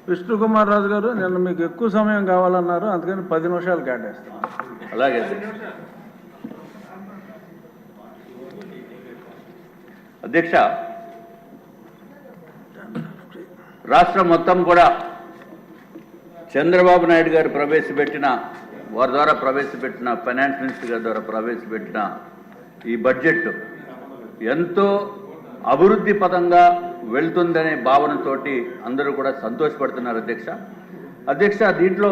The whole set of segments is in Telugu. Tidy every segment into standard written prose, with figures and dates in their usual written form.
విష్ణుకుమార్ రాజు గారు నిన్న మీకు ఎక్కువ సమయం కావాలన్నారు, అందుకని 10 నిమిషాలు కేటాయిస్తాను. అలాగే అధ్యక్ష, రాష్ట్రం మొత్తం కూడా చంద్రబాబు నాయుడు గారు వారి ద్వారా ప్రవేశపెట్టిన ఫైనాన్స్ మినిస్టర్ గారి ద్వారా ప్రవేశపెట్టిన ఈ బడ్జెట్ ఎంతో అభివృద్ధి పదంగా వెళ్తుందనే భావనతోటి అందరూ కూడా సంతోషపడుతున్నారు అధ్యక్ష. దీంట్లో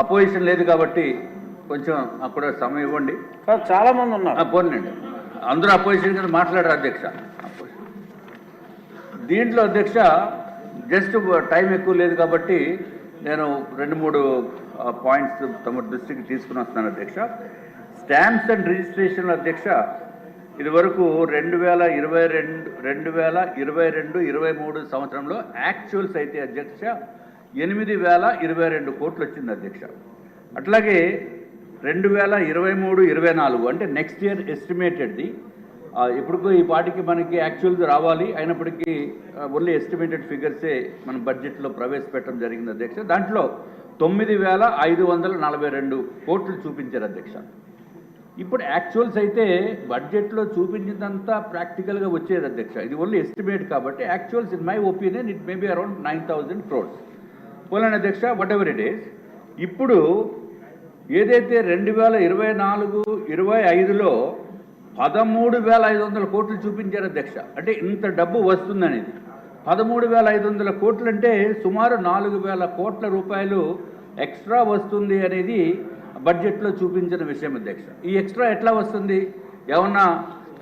అపోజిషన్ లేదు కాబట్టి కొంచెం అక్కడ సమయం ఇవ్వండి. చాలా మంది ఉన్నారు, పోనండి, అందరూ అపోజిషన్ కింద మాట్లాడారు అధ్యక్ష. దీంట్లో అధ్యక్ష జస్ట్ టైం ఎక్కువ లేదు కాబట్టి నేను 2-3 పాయింట్స్ తమ దృష్టికి తీసుకుని వస్తున్నాను అధ్యక్ష. స్టాంప్స్ అండ్ రిజిస్ట్రేషన్ అధ్యక్ష, ఇది వరకు 2022-23 సంవత్సరంలో యాక్చువల్స్ అయితే అధ్యక్ష 8,022 కోట్లు వచ్చింది అధ్యక్ష. అట్లాగే 2023-24 అంటే నెక్స్ట్ ఇయర్ ఎస్టిమేటెడ్ది ఇప్పుడు ఈ పాటికి మనకి యాక్చువల్స్ రావాలి, అయినప్పటికీ ఓన్లీ ఎస్టిమేటెడ్ ఫిగర్సే మన బడ్జెట్లో ప్రవేశపెట్టడం జరిగింది అధ్యక్ష. దాంట్లో 9,542 కోట్లు చూపించారు అధ్యక్ష. ఇప్పుడు యాక్చువల్స్ అయితే బడ్జెట్లో చూపించినంత ప్రాక్టికల్గా వచ్చేది అధ్యక్ష. ఇది ఓన్లీ ఎస్టిమేట్ కాబట్టి actuals in my opinion it may be around 9,000 crores. పోలేని అధ్యక్ష, వాట్ ఎవర్ ఇట్ ఈస్. ఇప్పుడు ఏదైతే 2024-25లో 13,500 కోట్లు చూపించారు అధ్యక్ష. అంటే ఇంత డబ్బు వస్తుందనేది 13,500 కోట్లు అంటే సుమారు 4,000 కోట్ల రూపాయలు ఎక్స్ట్రా వస్తుంది అనేది బడ్జెట్లో చూపించిన విషయం అధ్యక్ష. ఈ ఎక్స్ట్రా ఎట్లా వస్తుంది? ఏమన్నా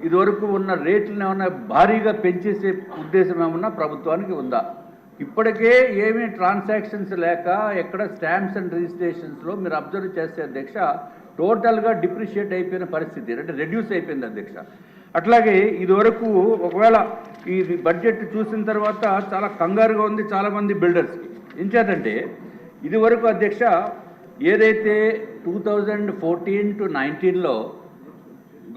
ఇదివరకు ఉన్న రేట్లను ఏమన్నా భారీగా పెంచేసే ఉద్దేశం ఏమన్నా ప్రభుత్వానికి ఉందా? ఇప్పటికే ఏమీ ట్రాన్సాక్షన్స్ లేక ఎక్కడ స్టాంప్స్ అండ్ రిజిస్ట్రేషన్స్లో మీరు అబ్జర్వ్ చేస్తే అధ్యక్ష టోటల్గా డిప్రిషియేట్ అయిపోయిన పరిస్థితి, అంటే రెడ్యూస్ అయిపోయింది అధ్యక్ష. అట్లాగే ఇదివరకు ఒకవేళ ఈ బడ్జెట్ చూసిన తర్వాత చాలా కంగారుగా ఉంది చాలామంది బిల్డర్స్కి. ఇంచేతంటే ఇదివరకు అధ్యక్ష ఏదైతే 2014-19లో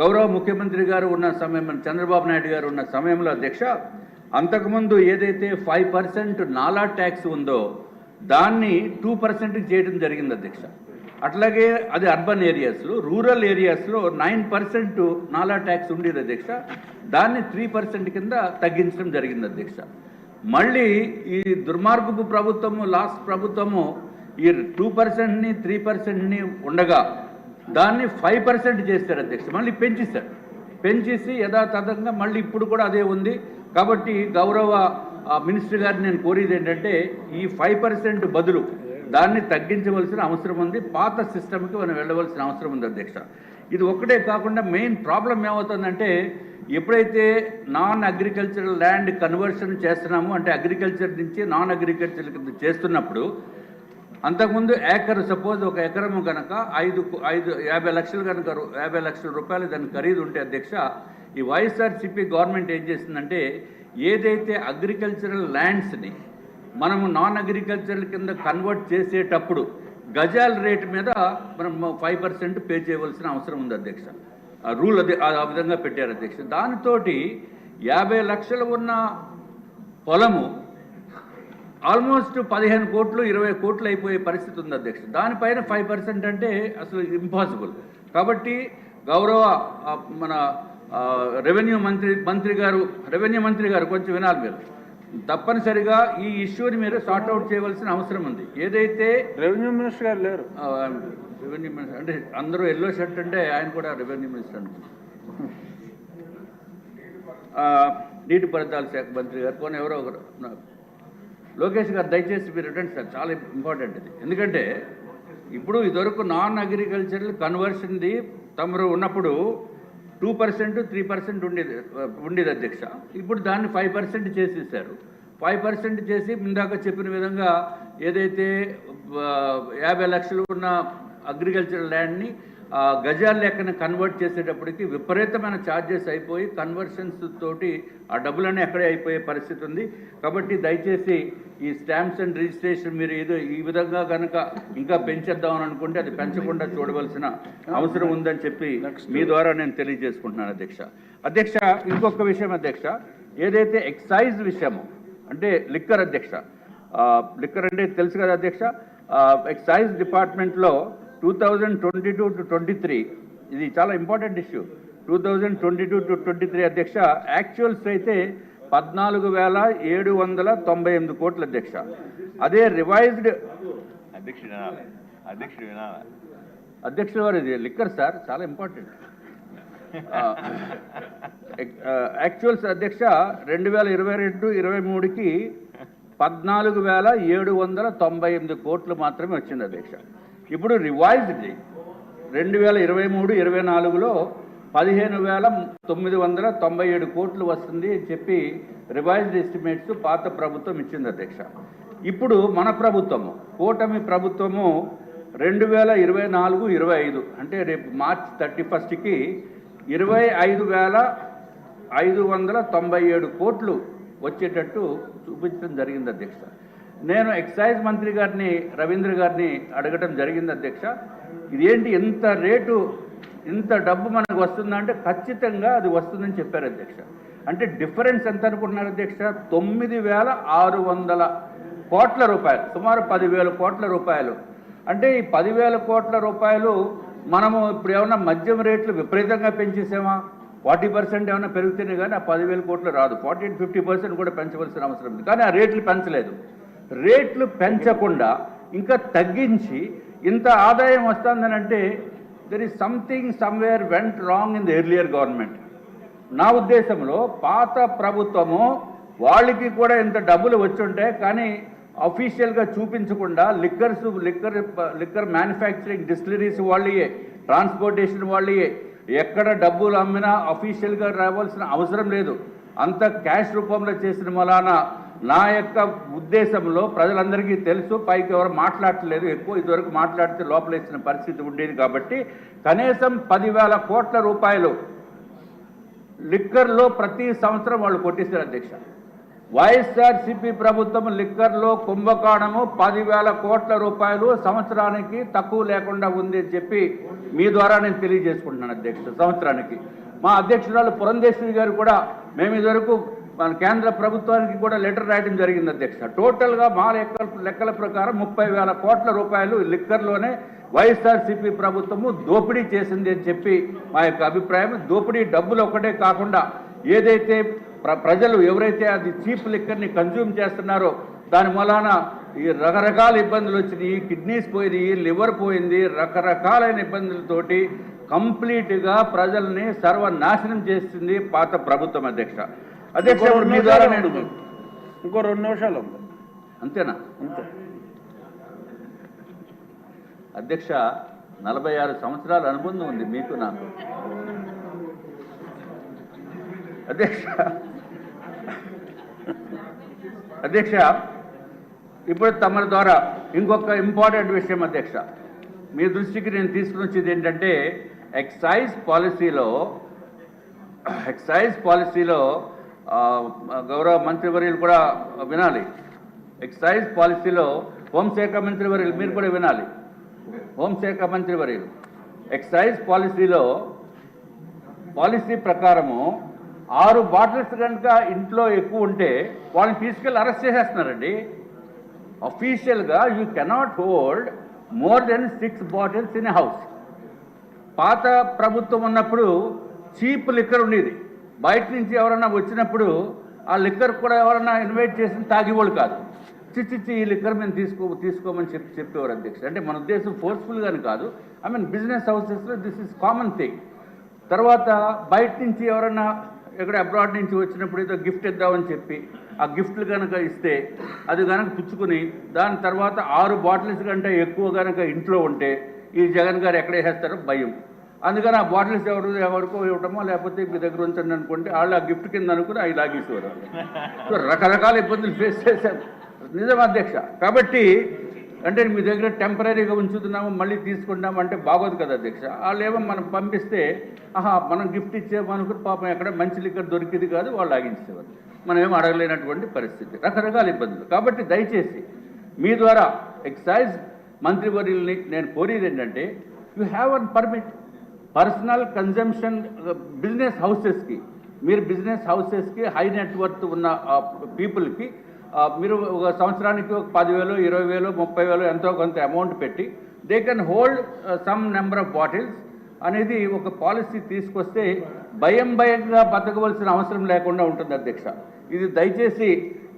గౌరవ ముఖ్యమంత్రి గారు ఉన్న సమయం, చంద్రబాబు నాయుడు గారు ఉన్న సమయంలో అధ్యక్ష, అంతకుముందు ఏదైతే 5% నాలా ట్యాక్స్ ఉందో దాన్ని 2% చేయడం జరిగింది అధ్యక్ష. అట్లాగే అది అర్బన్ ఏరియాస్లో, రూరల్ ఏరియాస్లో 9% నాలా ట్యాక్స్ ఉండేది అధ్యక్ష. దాన్ని 3% కింద తగ్గించడం జరిగింది అధ్యక్ష. మళ్ళీ ఈ దుర్మార్గపు ప్రభుత్వము, లాస్ట్ ప్రభుత్వము ఈ 2%ని 3%ని ఉండగా దాన్ని 5% చేస్తారు అధ్యక్ష. మళ్ళీ పెంచేసి యథాతథంగా మళ్ళీ ఇప్పుడు కూడా అదే ఉంది. కాబట్టి గౌరవ మినిస్టర్ గారిని నేను కోరేది ఏంటంటే ఈ 5% బదులు దాన్ని తగ్గించవలసిన అవసరం ఉంది, పాత సిస్టమ్కి మనం వెళ్ళవలసిన అవసరం ఉంది అధ్యక్ష. ఇది ఒక్కటే కాకుండా మెయిన్ ప్రాబ్లం ఏమవుతుందంటే ఎప్పుడైతే నాన్ అగ్రికల్చరల్ ల్యాండ్ కన్వర్షన్ చేస్తున్నామో, అంటే అగ్రికల్చర్ నుంచి నాన్ అగ్రికల్చర్ కింద చేస్తున్నప్పుడు అంతకుముందు ఏకర్, సపోజ్ ఒక ఎకరము కనుక 50 లక్షలు కనుక 50 లక్షల రూపాయలు దాని ఖరీదు ఉంటే అధ్యక్ష, ఈ వైఎస్ఆర్సీపీ గవర్నమెంట్ ఏం చేస్తుందంటే ఏదైతే అగ్రికల్చరల్ ల్యాండ్స్ని మనము నాన్ అగ్రికల్చరల్ కింద కన్వర్ట్ చేసేటప్పుడు గజాల రేటు మీద మనం 5% పే చేయవలసిన అవసరం ఉంది అధ్యక్ష. రూల్ అది ఆ విధంగా పెట్టారు అధ్యక్ష. దానితోటి 50 లక్షలు ఉన్న పొలము ఆల్మోస్ట్ 15 కోట్లు 20 కోట్లు అయిపోయే పరిస్థితి ఉంది అధ్యక్ష. దానిపైన 5% అంటే అసలు ఇంపాసిబుల్. కాబట్టి గౌరవ మన రెవెన్యూ మంత్రి గారు కొంచెం వినాలి మీరు. తప్పనిసరిగా ఈ ఇష్యూని మీరు సార్ట్అవుట్ చేయవలసిన అవసరం ఉంది. ఏదైతే రెవెన్యూ మినిస్టర్ గారు లేరు, రెవెన్యూ మినిస్టర్ అంటే అందరూ ఎల్లో షర్ట్ అంటే ఆయన కూడా రెవెన్యూ మినిస్టర్ అంటే నీటిపారుదల శాఖ మంత్రి గారు కొన్ని ఎవరో ఒకరు, లోకేష్ గారు దయచేసి మీరు రిటర్న్ సార్, చాలా ఇంపార్టెంట్ ఇది. ఎందుకంటే ఇప్పుడు ఇదివరకు నాన్ అగ్రికల్చరల్ కన్వర్షన్ది తమరు ఉన్నప్పుడు 2% 3% ఉండేది అధ్యక్ష. ఇప్పుడు దాన్ని 5% చేసేసారు. 5% చేసి ఇందాక చెప్పిన విధంగా ఏదైతే 50 లక్షలు ఉన్న అగ్రికల్చరల్ ల్యాండ్ని గజాల లెక్కన కన్వర్ట్ చేసేటప్పటికి విపరీతమైన ఛార్జెస్ అయిపోయి కన్వర్షన్స్ తోటి ఆ డబ్బులన్నీ అక్కడే అయిపోయే పరిస్థితి ఉంది. కాబట్టి దయచేసి ఈ స్టాంప్స్ అండ్ రిజిస్ట్రేషన్ మీరు ఏదో ఈ విధంగా కనుక ఇంకా పెంచేద్దామని అనుకుంటే అది పెంచకుండా చూడవలసిన అవసరం ఉందని చెప్పి మీ ద్వారా నేను తెలియజేసుకుంటున్నాను అధ్యక్ష. ఇంకొక విషయం అధ్యక్ష, ఏదైతే ఎక్సైజ్ విషయము అంటే లిక్కర్ అధ్యక్ష, లిక్కర్ అంటే తెలుసు కదా అధ్యక్ష. ఎక్సైజ్ డిపార్ట్మెంట్లో 2022 to 23 ఇది చాలా ఇంపార్టెంట్ ఇష్యూ. 2022 to 23 అధ్యక్ష యాక్చువల్స్ అయితే 14,798 కోట్ల అధ్యక్ష. అదే రివైజ్డ్ అధ్యక్షుల వారు ఇది లిక్కర్ సార్ చాలా ఇంపార్టెంట్. యాక్చువల్స్ అధ్యక్ష 2022-23కి 14,798 కోట్లు మాత్రమే వచ్చింది అధ్యక్ష. ఇప్పుడు రివైజ్డ్ 2023-24లో 15,997 కోట్లు వస్తుంది అని చెప్పి రివైజ్డ్ ఎస్టిమేట్స్ పాత ప్రభుత్వం ఇచ్చింది అధ్యక్ష. ఇప్పుడు మన ప్రభుత్వము కూటమి ప్రభుత్వము 2024-25 అంటే రేపు మార్చ్ 31కి 25,597 కోట్లు వచ్చేటట్టు చూపించడం జరిగింది అధ్యక్ష. నేను ఎక్సైజ్ మంత్రి గారిని రవీంద్ర గారిని అడగటం జరిగింది అధ్యక్ష, ఇదేంటి ఎంత రేటు ఇంత డబ్బు మనకు వస్తుందంటే ఖచ్చితంగా అది వస్తుందని చెప్పారు అధ్యక్ష. అంటే డిఫరెన్స్ ఎంత అనుకుంటున్నారు అధ్యక్ష? 9,600 కోట్ల రూపాయలు, సుమారు 10,000 కోట్ల రూపాయలు. అంటే ఈ 10,000 కోట్ల రూపాయలు మనము ఇప్పుడు ఏమన్నా మద్యం రేట్లు విపరీతంగా పెంచేసామా? 40% ఏమైనా పెరిగితేనే కానీ ఆ 10,000 కోట్లు రాదు. 40-50% కూడా పెంచవలసిన అవసరం ఉంది. కానీ ఆ రేట్లు పెంచలేదు. రేట్లు పెంచకుండా ఇంకా తగ్గించి ఇంత ఆదాయం వస్తుందని అంటే there is something somewhere went wrong in the earlier government. నా ఉద్దేశంలో పాత ప్రభుత్వము వాళ్ళకి కూడా ఇంత డబ్బులు వచ్చుంటాయి కానీ అఫీషియల్గా చూపించకుండా లిక్కర్ మ్యానుఫ్యాక్చరింగ్ డిస్టిలరీస్ వాళ్ళయే, ట్రాన్స్పోర్టేషన్ వాళ్ళయే, ఎక్కడ డబ్బులు అమ్మినా అఫీషియల్గా రావాల్సిన అవసరం లేదు. అంత క్యాష్ రూపంలో చేసిన మూలాన నా యొక్క ఉద్దేశంలో ప్రజలందరికీ తెలుసు, పైకి ఎవరు మాట్లాడట్లేదు, ఎక్కువ ఇదివరకు మాట్లాడితే లోపలేసిన పరిస్థితి ఉండేది. కాబట్టి కనీసం 10,000 కోట్ల రూపాయలు లిక్కర్లో ప్రతి సంవత్సరం వాళ్ళు కొట్టేశారు అధ్యక్ష. వైఎస్ఆర్సీపీ ప్రభుత్వం లిక్కర్లో కుంభకోణము 10,000 కోట్ల రూపాయలు సంవత్సరానికి తక్కువ లేకుండా ఉంది అని చెప్పి మీ ద్వారా నేను తెలియజేసుకుంటున్నాను అధ్యక్ష. సంవత్సరానికి మా అధ్యక్షురాలు పురంధేశ్వరి గారు కూడా మేము ఇదివరకు మన కేంద్ర ప్రభుత్వానికి కూడా లెటర్ రాయడం జరిగింది అధ్యక్ష. టోటల్గా మా లెక్కల ప్రకారం 30,000 కోట్ల రూపాయలు లిక్కర్లోనే వైఎస్ఆర్సీపీ ప్రభుత్వము దోపిడీ చేసింది అని చెప్పి మా యొక్క అభిప్రాయం. దోపిడీ డబ్బులు ఒకటే కాకుండా ఏదైతే ప్రజలు ఎవరైతే అది చీప్ లిక్కర్ని కన్జ్యూమ్ చేస్తున్నారో దాని మూలాన ఈ రకరకాల ఇబ్బందులు వచ్చినాయి, కిడ్నీస్ పోయినాయి, లివర్ పోయింది, రకరకాలైన ఇబ్బందులతోటి కంప్లీట్గా ప్రజల్ని సర్వనాశనం చేస్తుంది పాత ప్రభుత్వం అధ్యక్ష. అధ్యక్ష మీ ద్వారా నేను ఇంకో 2 నిమిషాలు ఉంది అంతేనా? అంతే అధ్యక్ష. 46 సంవత్సరాల అనుబంధం ఉంది మీకు నాకు అధ్యక్ష. అధ్యక్ష ఇప్పుడు తమ ద్వారా ఇంకొక ఇంపార్టెంట్ విషయం అధ్యక్ష మీ దృష్టికి నేను తీసుకుని వచ్చేది ఏంటంటే ఎక్సైజ్ పాలసీలో గౌరవ మంత్రివర్యులు కూడా వినాలి. ఎక్సైజ్ పాలసీలో హోంశాఖ మంత్రివర్యులు మీరు కూడా వినాలి. హోంశాఖ మంత్రివర్యులు ఎక్సైజ్ పాలసీ ప్రకారము 6 బాటిల్స్ కనుక ఇంట్లో ఎక్కువ ఉంటే వాళ్ళని తీసుకెళ్ళి అరెస్ట్ చేసేస్తున్నారండి. అఫీషియల్గా you cannot hold more than 6 bottles in a house. పాత ప్రభుత్వం ఉన్నప్పుడు చీప్ లిక్కర్ ఉండేది. బయట నుంచి ఎవరన్నా వచ్చినప్పుడు ఆ లిక్కర్ కూడా ఎవరన్నా ఇన్వైట్ చేసి తాగేవాళ్ళు కాదు. చిచ్చి ఈ లిక్కర్ మేము తీసుకోమని చెప్పేవారు అధ్యక్ష. అంటే మన ఉద్దేశం ఫోర్స్ఫుల్గాని కాదు. ఐ మీన్ బిజినెస్ హౌసెస్లో దిస్ ఇస్ కామన్ థింగ్. తర్వాత బయట నుంచి ఎవరన్నా ఎక్కడ అబ్రాడ్ నుంచి వచ్చినప్పుడు ఏదో గిఫ్ట్ ఇద్దామని చెప్పి ఆ గిఫ్ట్లు కనుక ఇస్తే అది కనుక పుచ్చుకుని దాని తర్వాత 6 బాటిల్స్ కంటే ఎక్కువ కనుక ఇంట్లో ఉంటే ఈ జగన్ గారు ఎక్కడ వేసేస్తారో భయం. అందుకని ఆ బాటిల్స్ ఎవరికో ఇవ్వటమో లేకపోతే మీ దగ్గర ఉంచండి అనుకుంటే వాళ్ళు ఆ గిఫ్ట్ కింద అనుకుని అవి లాగేసేవారు. సో రకరకాల ఇబ్బందులు ఫేస్ చేశారు నిజం అధ్యక్ష. కాబట్టి అంటే మీ దగ్గర టెంపరీగా ఉంచుతున్నాము మళ్ళీ తీసుకుంటాము అంటే బాగోదు కదా అధ్యక్ష. వాళ్ళు ఏమో మనం పంపిస్తే మనం గిఫ్ట్ ఇచ్చేమనుకుని పాపం ఎక్కడ మంచి లిక్కర్ దొరికింది కాదు వాళ్ళు ఆగించేవారు. మనం ఏం అడగలేనటువంటి పరిస్థితి, రకరకాల ఇబ్బందులు. కాబట్టి దయచేసి మీ ద్వారా ఎక్సైజ్ మంత్రివర్యుల్ని నేను కోరేది ఏంటంటే you have an permit personal consumption business హౌసెస్కి, మీరు బిజినెస్ హౌసెస్కి హై నెట్వర్త్ ఉన్న పీపుల్కి మీరు ఒక సంవత్సరానికి ఒక 10,000, 20,000, 30,000 ఎంతో కొంత అమౌంట్ పెట్టి they can hold some number of bottles అనేది ఒక పాలసీ తీసుకొస్తే భయంగా బతకవలసిన అవసరం లేకుండా ఉంటుంది అధ్యక్ష. ఇది దయచేసి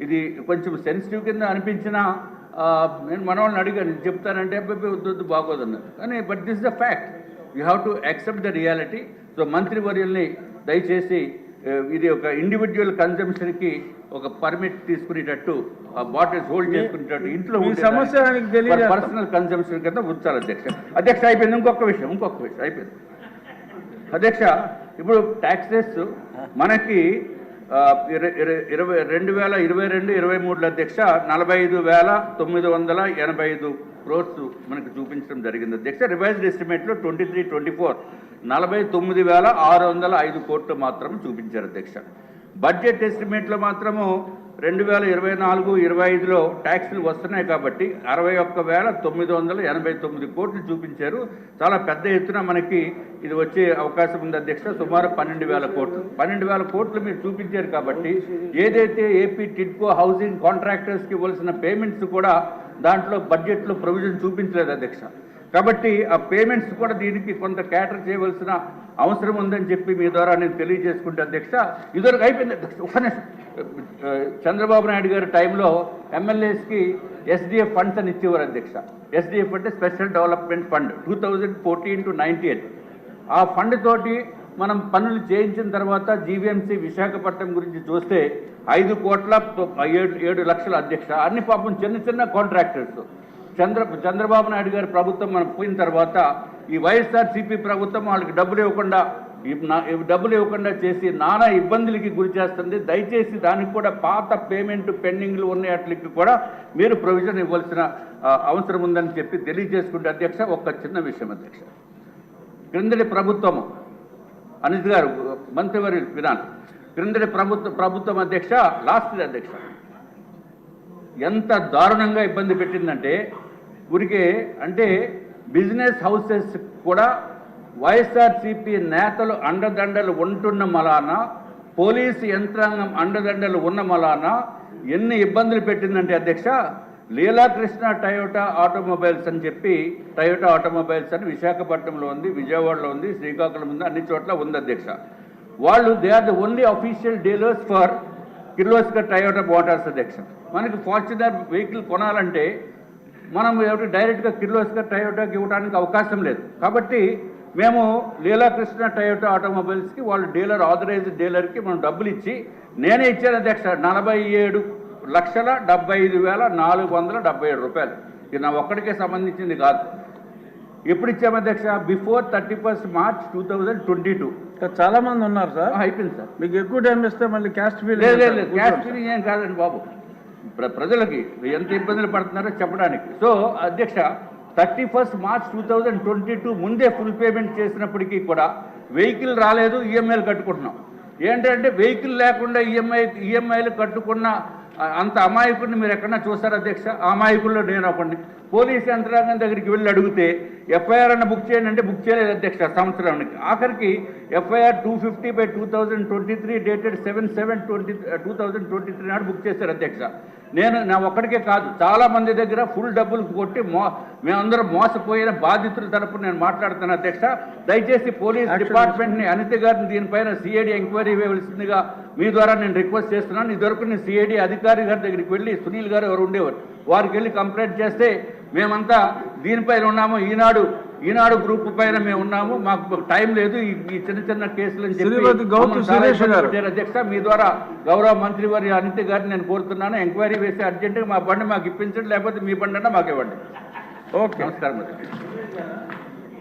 ఇది కొంచెం సెన్సిటివ్ కింద అనిపించినా నేను మన వాళ్ళని అడిగాను, చెప్తానంటే వద్దు బాగోదన్నారు. కానీ but this the fact, you have to accept the reality. So మంత్రివర్యుల్ని దయచేసి ఇది ఒక ఇండివిజువల్ కన్జంప్షన్కి ఒక పర్మిట్ తీసుకునేటట్టు, బాటిల్స్ హోల్డ్ చేసుకునేటట్టు ఇంట్లో సమస్య పర్సనల్ కన్జంప్షన్ కింద ఉంచాలి అధ్యక్ష. అధ్యక్ష అయిపోయింది. ఇంకొక విషయం అయిపోయింది అధ్యక్ష. ఇప్పుడు ట్యాక్సెస్ మనకి 2022-23 అధ్యక్ష 45,985 crores మనకు చూపించడం జరిగింది అధ్యక్ష. రివైజ్డ్ ఎస్టిమేట్లో 23-24 49,605 కోట్లు మాత్రం చూపించారు అధ్యక్ష. బడ్జెట్ ఎస్టిమేట్లో మాత్రము 2024-25లో ట్యాక్సులు వస్తున్నాయి కాబట్టి 61,989 కోట్లు చూపించారు. చాలా పెద్ద ఎత్తున మనకి ఇది వచ్చే అవకాశం ఉంది అధ్యక్ష. సుమారు 12,000 కోట్లు 12,000 కోట్లు మీరు చూపించారు కాబట్టి ఏదైతే ఏపీ టిడ్కో హౌసింగ్ కాంట్రాక్టర్స్కి ఇవ్వాల్సిన పేమెంట్స్ కూడా దాంట్లో బడ్జెట్లో ప్రొవిజన్ చూపించలేదు అధ్యక్ష. కాబట్టి ఆ పేమెంట్స్ కూడా దీనికి కొంత క్యాటర్ చేయవలసిన అవసరం ఉందని చెప్పి మీ ద్వారా నేను తెలియజేసుకుంటే అధ్యక్ష. ఇదివరకు అయిపోయింది అధ్యక్ష. చంద్రబాబు నాయుడు గారి టైంలో ఎమ్మెల్యేస్కి ఎస్డిఎఫ్ ఫండ్స్ అని ఇచ్చేవారు అధ్యక్ష. ఎస్డిఎఫ్ అంటే స్పెషల్ డెవలప్మెంట్ ఫండ్ 2014-19. ఆ ఫండ్ తోటి మనం పనులు చేయించిన తర్వాత జీవీఎంసీ విశాఖపట్నం గురించి చూస్తే 5,07 లక్షల అధ్యక్ష. అన్ని పాపం చిన్న కాంట్రాక్టర్స్. చంద్రబాబు నాయుడు గారి ప్రభుత్వం మనం పోయిన తర్వాత ఈ వైఎస్ఆర్సీపీ ప్రభుత్వం వాళ్ళకి డబ్బులు ఇవ్వకుండా చేసి నానా ఇబ్బందులకి గురి చేస్తుంది. దయచేసి దానికి కూడా పాత పేమెంట్ పెండింగ్లు ఉన్న వాటికి కూడా మీరు ప్రొవిజన్ ఇవ్వాల్సిన అవసరం ఉందని చెప్పి తెలియజేసుకుంటే అధ్యక్ష. ఒక చిన్న విషయం అధ్యక్ష, క్రిందటి ప్రభుత్వము అనిత్ గారు మంత్రివర్యులు విధానం క్రిందటి ప్రభుత్వం అధ్యక్ష లాస్ట్ అధ్యక్ష ఎంత దారుణంగా ఇబ్బంది పెట్టిందంటే ఊరికే అంటే బిజినెస్ హౌసెస్ కూడా వైఎస్ఆర్సీపీ నేతలు అండదండలు ఉంటున్న మలాన, పోలీసు యంత్రాంగం అండదండలు ఉన్న మలాన ఎన్ని ఇబ్బందులు పెట్టిందంటే అధ్యక్ష. లీలాకృష్ణ టయోటా ఆటోమొబైల్స్ అని చెప్పి, టయోటా ఆటోమొబైల్స్ అని విశాఖపట్నంలో ఉంది, విజయవాడలో ఉంది, శ్రీకాకుళం ఉంది, అన్ని చోట్ల ఉంది అధ్యక్ష. వాళ్ళు they are the only official dealers for Kirloskar Toyota Motors అధ్యక్ష. మనకి ఫార్చునర్ వెహికల్ కొనాలంటే మనం డైరెక్ట్గా కిర్లోస్కర్ టయోటాకి ఇవ్వడానికి అవకాశం లేదు. కాబట్టి మేము లీలాకృష్ణ టయోటా ఆటోమొబైల్స్కి వాళ్ళు డీలర్, ఆథరైజ్డ్ డీలర్కి మనం డబ్బులు ఇచ్చి నేనే ఇచ్చాను అధ్యక్ష. 47,75,477 రూపాయలు. ఇది నా ఒక్కడికే సంబంధించింది కాదు. ఎప్పుడు ఇచ్చాము అధ్యక్ష? Before 31 March 2022. చాలా మంది ఉన్నారు సార్. అయిపోయింది సార్. మీకు ఎక్కువ టైం ఇస్తే మళ్ళీ క్యాస్ట్ ఫీల్ లేదు. క్యాస్ట్ ఫీలింగ్ ఏం కాదండి బాబు, ప్రజలకి ఎంత ఇబ్బందులు పడుతున్నారో చెప్పడానికి. సో అధ్యక్ష 31 March 2022 ముందే ఫుల్ పేమెంట్ చేసినప్పటికీ కూడా వెహికల్ రాలేదు, ఈఎంఐలు కట్టుకుంటున్నాం. ఏంటంటే వెహికల్ లేకుండా ఈఎంఐలు కట్టుకున్న అంత అమాయకుడిని మీరు ఎక్కడన్నా చూస్తారా అధ్యక్ష? ఆ అమాయకుల్లో నేను ఒకడిని. పోలీస్ యంత్రాంగం దగ్గరికి వెళ్ళి అడిగితే ఎఫ్ఐఆర్ అన్న బుక్ చేయండి అంటే బుక్ చేయలేదు అధ్యక్ష సంవత్సరానికి. ఆఖరికి ఎఫ్ఐఆర్ 250/2023 డేటెడ్ 7/7/2023 నాడు బుక్ చేశారు అధ్యక్ష. నేను నా ఒక్కడికే కాదు, చాలా మంది దగ్గర ఫుల్ డబ్బులు కొట్టి మేమందరం మోసపోయిన బాధితుల తరపున నేను మాట్లాడుతాను అధ్యక్ష. దయచేసి పోలీస్ డిపార్ట్మెంట్ని, అనిత గారిని దీనిపైన సిఐడి ఎంక్వైరీ వేయవలసిందిగా మీ ద్వారా నేను రిక్వెస్ట్ చేస్తున్నాను. ఇదివరకు నేను సిఐడి అధికారి గారి దగ్గరికి వెళ్ళి, సునీల్ గారు ఎవరు ఉండేవారు, వారికి వెళ్ళి కంప్లైంట్ చేస్తే మేమంతా దీనిపైన ఉన్నాము, ఈనాడు గ్రూప్ పైన మేము ఉన్నాము, మాకు టైం లేదు ఈ చిన్న కేసులు అని చెప్పి అధ్యక్ష. మీ ద్వారా గౌరవ మంత్రి వారి అనిత గారిని నేను కోరుతున్నాను, ఎంక్వైరీ వేసి అర్జెంటుగా మా బండి మాకు ఇప్పించండి, లేకపోతే మీ బండి అన్నా మాకు ఇవ్వండి. ఓకే, నమస్కారం.